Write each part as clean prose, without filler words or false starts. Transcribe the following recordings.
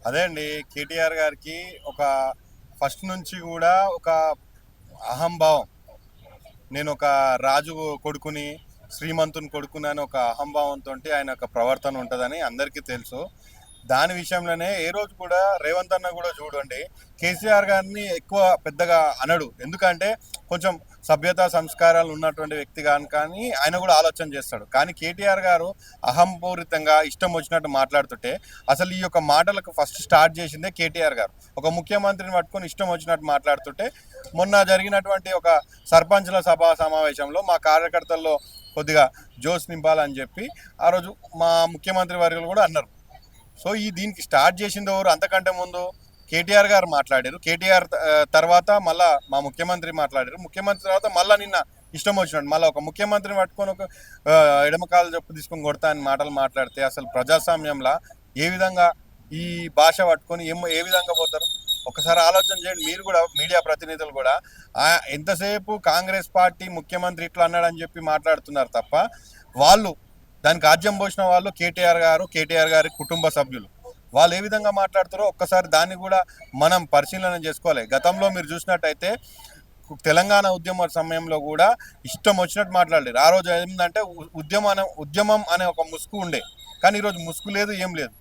అదే అండి. కేటీఆర్ గారికి ఒక ఫస్ట్ నుంచి కూడా ఒక అహంభావం. నేను ఒక రాజు కొడుకుని, శ్రీమంతుని కొడుకుని అని ఒక అహంభావంతో ఆయన ఒక ప్రవర్తన ఉంటుందని అందరికీ తెలుసు. దాని విషయంలోనే ఏ రోజు కూడా రేవంత్ అన్న కూడా చూడండి, కేసీఆర్ గారిని ఎక్కువ పెద్దగా అనడు. ఎందుకంటే కొంచెం సభ్యత సంస్కారాలు ఉన్నటువంటి వ్యక్తి కానీ ఆయన కూడా ఆలోచన చేస్తాడు. కానీ కేటీఆర్ గారు అహంపూరితంగా ఇష్టం వచ్చినట్టు మాట్లాడుతుంటే, అసలు ఈ యొక్క మాటలకు ఫస్ట్ స్టార్ట్ చేసిందే కేటీఆర్ గారు. ఒక ముఖ్యమంత్రిని పట్టుకొని ఇష్టం వచ్చినట్టు మాట్లాడుతుంటే, మొన్న జరిగినటువంటి ఒక సర్పంచ్ల సభా సమావేశంలో మా కార్యకర్తల్లో కొద్దిగా జోష్ నింపాలని చెప్పి ఆ రోజు మా ముఖ్యమంత్రి వర్యులు కూడా అన్నారు. సో దీనికి స్టార్ట్ చేసింది ఎవరు? అంతకంటే ముందు కేటీఆర్ గారు మాట్లాడారు. కేటీఆర్ తర్వాత మళ్ళా మా ముఖ్యమంత్రి మాట్లాడారు. ముఖ్యమంత్రి తర్వాత మళ్ళీ నిన్న ఇష్టం వచ్చినట్టు మళ్ళీ ఒక ముఖ్యమంత్రిని పట్టుకొని ఒక ఎడమకాలు చెప్పు తీసుకొని కొడతా అని మాటలు మాట్లాడితే అసలు ప్రజాస్వామ్యంలో ఏ విధంగా ఈ భాష పట్టుకొని ఏ విధంగా పోతారు? ఒకసారి ఆలోచన చేయండి. మీరు కూడా మీడియా ప్రతినిధులు కూడా ఎంతసేపు కాంగ్రెస్ పార్టీ ముఖ్యమంత్రి ఇట్లా అన్నాడని చెప్పి మాట్లాడుతున్నారు తప్ప, వాళ్ళు దానికి ఆజ్యం పోసిన వాళ్ళు కేటీఆర్ గారి కుటుంబ సభ్యులు. వాళ్ళు ఏ విధంగా మాట్లాడుతారో ఒక్కసారి దాన్ని కూడా మనం పరిశీలన చేసుకోవాలి. గతంలో మీరు చూసినట్టయితే తెలంగాణ ఉద్యమ సమయంలో కూడా ఇష్టం వచ్చినట్టు మాట్లాడలేరు. ఆ రోజు ఏంటంటే ఉద్యమం అనే ఒక ముసుగు ఉండే, కానీ ఈరోజు ముసుగు లేదు, ఏం లేదు.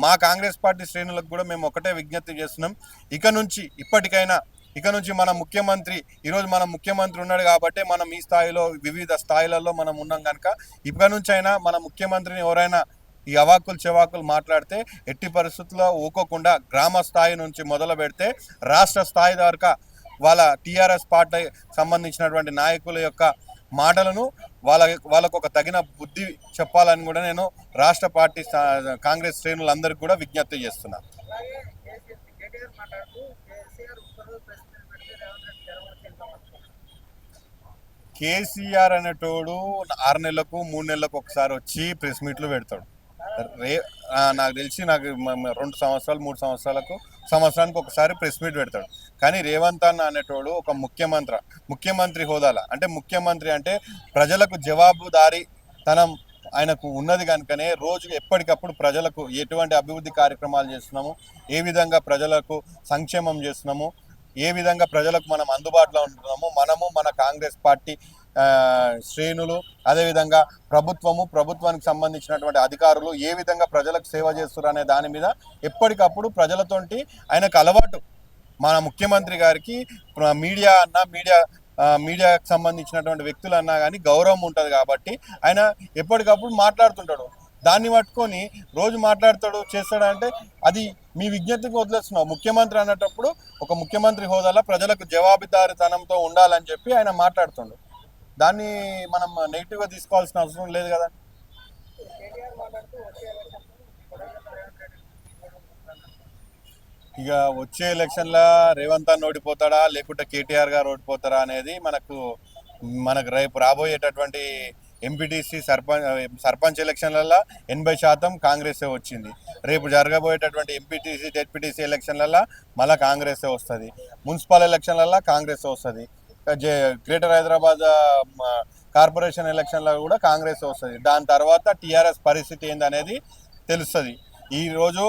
మా కాంగ్రెస్ పార్టీ శ్రేణులకు కూడా మేము ఒకటే విజ్ఞప్తి చేస్తున్నాం. ఇక నుంచి మన ముఖ్యమంత్రి, ఈరోజు మన ముఖ్యమంత్రి ఉన్నాడు కాబట్టి మనం ఈ స్థాయిలో వివిధ స్థాయిలలో మనం ఉన్నాం కనుక ఇక నుంచి అయినా మన ముఖ్యమంత్రిని ఎవరైనా ఈ అవాకులు చెవాకులు మాట్లాడితే ఎట్టి పరిస్థితుల్లో ఊకోకుండా గ్రామ స్థాయి నుంచి మొదలు పెడితే రాష్ట్ర స్థాయి దాకా వాళ్ళ టీఆర్ఎస్ పార్టీ సంబంధించినటువంటి నాయకుల యొక్క మాటలను వాళ్ళకు ఒక తగిన బుద్ధి చెప్పాలని కూడా నేను రాష్ట్ర పార్టీ కాంగ్రెస్ శ్రేణులందరికీ కూడా విజ్ఞప్తి చేస్తున్నాను. కేసీఆర్ అనేటోడు 6 నెలలకు 3 నెలలకు ఒకసారి వచ్చి ప్రెస్ మీట్లు పెడతాడు. నాకు తెలిసి 2 సంవత్సరాలు 3 సంవత్సరానికి ఒకసారి ప్రెస్ మీట్ పెడతాడు. కానీ రేవంత్ అన్న అనేటోడు ఒక ముఖ్యమంత్రి హోదాల, అంటే ముఖ్యమంత్రి అంటే ప్రజలకు జవాబుదారీ తనం ఆయనకు ఉన్నది కనుకనే రోజు ఎప్పటికప్పుడు ప్రజలకు ఎటువంటి అభివృద్ధి కార్యక్రమాలు చేస్తున్నాము, ఏ విధంగా ప్రజలకు సంక్షేమం చేస్తున్నాము, ఏ విధంగా ప్రజలకు మనం అందుబాటులో ఉంటున్నాము, మనము మన కాంగ్రెస్ పార్టీ శ్రేణులు, అదేవిధంగా ప్రభుత్వానికి సంబంధించినటువంటి అధికారులు ఏ విధంగా ప్రజలకు సేవ చేస్తారు అనే దాని మీద ఎప్పటికప్పుడు ప్రజలతోటి ఆయనకు అలవాటు. మన ముఖ్యమంత్రి గారికి మీడియాకు సంబంధించినటువంటి వ్యక్తులు అన్నా కానీ గౌరవం ఉంటుంది కాబట్టి ఆయన ఎప్పటికప్పుడు మాట్లాడుతుంటాడు. దాన్ని పట్టుకొని రోజు మాట్లాడతాడు చేస్తాడు. అది మీ విజ్ఞప్తికి వదిలేస్తున్నావు. ముఖ్యమంత్రి అన్నటప్పుడు ఒక ముఖ్యమంత్రి హోదాలో ప్రజలకు జవాబుదారీతనంతో ఉండాలని చెప్పి ఆయన మాట్లాడుతుండు. దాన్ని మనం నెగిటివ్గా తీసుకోవాల్సిన అవసరం లేదు కదా. ఇక వచ్చే ఎలక్షన్లో రేవంత్ అన్న ఓడిపోతాడా లేకుంటే కేటీఆర్ గారు ఓడిపోతారా అనేది మనకు రేపు రాబోయేటటువంటి ఎంపీటీసీ సర్పంచ్ ఎలక్షన్లలో 80% కాంగ్రెసే వచ్చింది. రేపు జరగబోయేటటువంటి ఎంపీటీసీ జెడ్పీటీసీ ఎలక్షన్లలో మళ్ళీ కాంగ్రెసే వస్తుంది. మున్సిపల్ ఎలక్షన్లలో కాంగ్రెస్ వస్తుంది. గ్రేటర్ హైదరాబాద్ కార్పొరేషన్ ఎలక్షన్లో కూడా కాంగ్రెస్ వస్తుంది. దాని తర్వాత టీఆర్ఎస్ పరిస్థితి ఏందనేది తెలుస్తుంది. ఈరోజు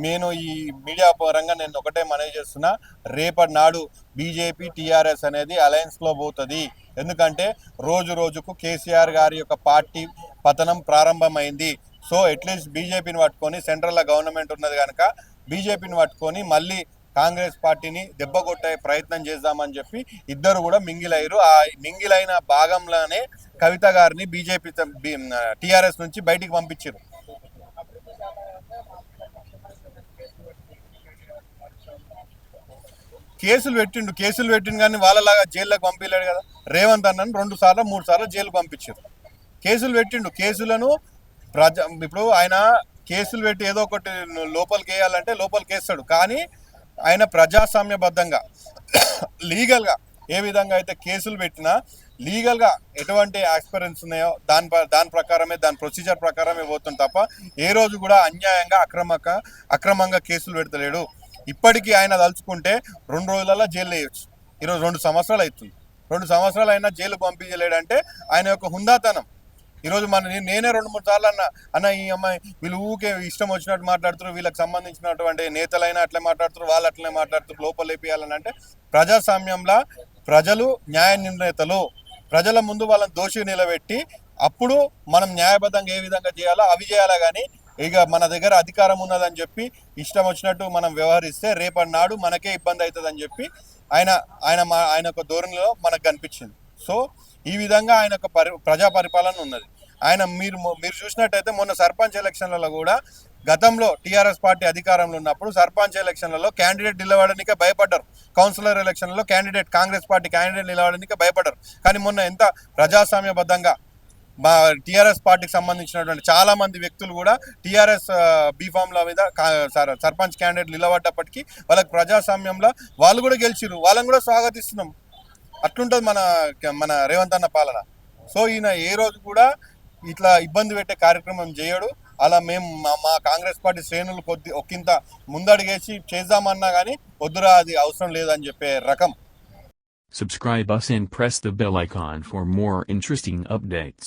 నేను ఈ మీడియా పరంగా నేను ఒకటే మనవి చేస్తున్నా, రేపటి నాడు బీజేపీ టీఆర్ఎస్ అనేది అలయన్స్లో పోతుంది. ఎందుకంటే రోజుకు కేసీఆర్ గారి యొక్క పార్టీ పతనం ప్రారంభమైంది. సో అట్లీస్ట్ బీజేపీని పట్టుకొని, సెంట్రల్లో గవర్నమెంట్ ఉన్నది కనుక బీజేపీని పట్టుకొని మళ్ళీ కాంగ్రెస్ పార్టీని దెబ్బకొట్టే ప్రయత్నం చేద్దామని చెప్పి ఇద్దరు కూడా మింగిలయ్యారు. ఆ మింగిలైన భాగంలోనే కవిత గారిని బీజేపీ టీఆర్ఎస్ నుంచి బయటికి పంపించారు. కేసులు పెట్టిండు కానీ వాళ్ళలాగా జైల్లోకి పంపించలేడు కదా. రేవంత్ అన్నను 2 సార్లు 3 సార్లు జైలుకు పంపించారు. కేసులు పెట్టిండు. కేసులను ఇప్పుడు ఆయన కేసులు పెట్టి ఏదో ఒకటి లోపలికి వేయాలంటే లోపలికి వేస్తాడు. కానీ ఆయన ప్రజాస్వామ్యబద్ధంగా లీగల్గా ఏ విధంగా అయితే కేసులు పెట్టినా లీగల్గా ఎటువంటి ఎక్స్పీరియన్స్ ఉన్నాయో దాని ప్రకారమే, దాని ప్రొసీజర్ ప్రకారమే పోతుంది తప్ప ఏ రోజు కూడా అన్యాయంగా అక్రమంగా కేసులు పెడతలేడు. ఇప్పటికీ ఆయన తలుచుకుంటే 2 రోజులలో జైలు వేయచ్చు. ఈరోజు 2 సంవత్సరాలు అవుతుంది. 2 సంవత్సరాలు అయినా జైలు పంపించలేడంటే ఆయన యొక్క హుందాతనం. ఈరోజు నేనే 2-3 సార్లు అన్న ఈ అమ్మాయి వీళ్ళు ఊకే ఇష్టం వచ్చినట్టు మాట్లాడుతారు, వీళ్ళకి సంబంధించినటువంటి నేతలైనా అట్లే మాట్లాడుతారు, వాళ్ళు అట్లనే మాట్లాడుతారు, లోపల లేపియాలని. అంటే ప్రజాస్వామ్యంలో ప్రజలు న్యాయ నిర్ణేతలు, ప్రజల ముందు వాళ్ళని దోషి నిలబెట్టి అప్పుడు మనం న్యాయబద్ధంగా ఏ విధంగా చేయాలో అవి చేయాలా. కానీ ఇక మన దగ్గర అధికారం ఉన్నదని చెప్పి ఇష్టం వచ్చినట్టు మనం వ్యవహరిస్తే రేపటి నాడు మనకే ఇబ్బంది అవుతుందని చెప్పి ఆయన ఒక ధోరణిలో మనకు కనిపించింది. సో ఈ విధంగా ఆయన ఒక ప్రజా పరిపాలన ఉన్నది. మీరు చూసినట్టయితే మొన్న సర్పంచ్ ఎలక్షన్లలో కూడా గతంలో టీఆర్ఎస్ పార్టీ అధికారంలో ఉన్నప్పుడు సర్పంచ్ ఎలక్షన్లలో క్యాండిడేట్ నిలబడడానికే భయపడ్డారు. కౌన్సిలర్ ఎలక్షన్లలో కాంగ్రెస్ పార్టీ క్యాండిడేట్ నిలబడడానికే భయపడ్డారు. కానీ మొన్న ఎంత ప్రజాస్వామ్యబద్ధంగా మా టీఆర్ఎస్ పార్టీకి సంబంధించినటువంటి చాలా మంది వ్యక్తులు కూడా టీఆర్ఎస్ బీఫామ్ల మీద సర్పంచ్ క్యాండిడేట్ నిలబడ్డప్పటికీ వాళ్ళకి ప్రజాస్వామ్యంలో వాళ్ళు కూడా గెలిచిరు, వాళ్ళని కూడా స్వాగతిస్తున్నాం. అట్లుంటుంది మన రేవంత్ అన్న పాలన. సో ఈయన ఏ రోజు కూడా ఇట్లా ఇబ్బంది పెట్టే కార్యక్రమం చేయడు. అలా మేము మా కాంగ్రెస్ పార్టీ శ్రేణులు ఒక్కింత ముందడిగేసి చేద్దామన్నా కానీ వద్దురా, అది అవసరం లేదని చెప్పే రకం. Subscribe us and press the bell icon for more interesting updates.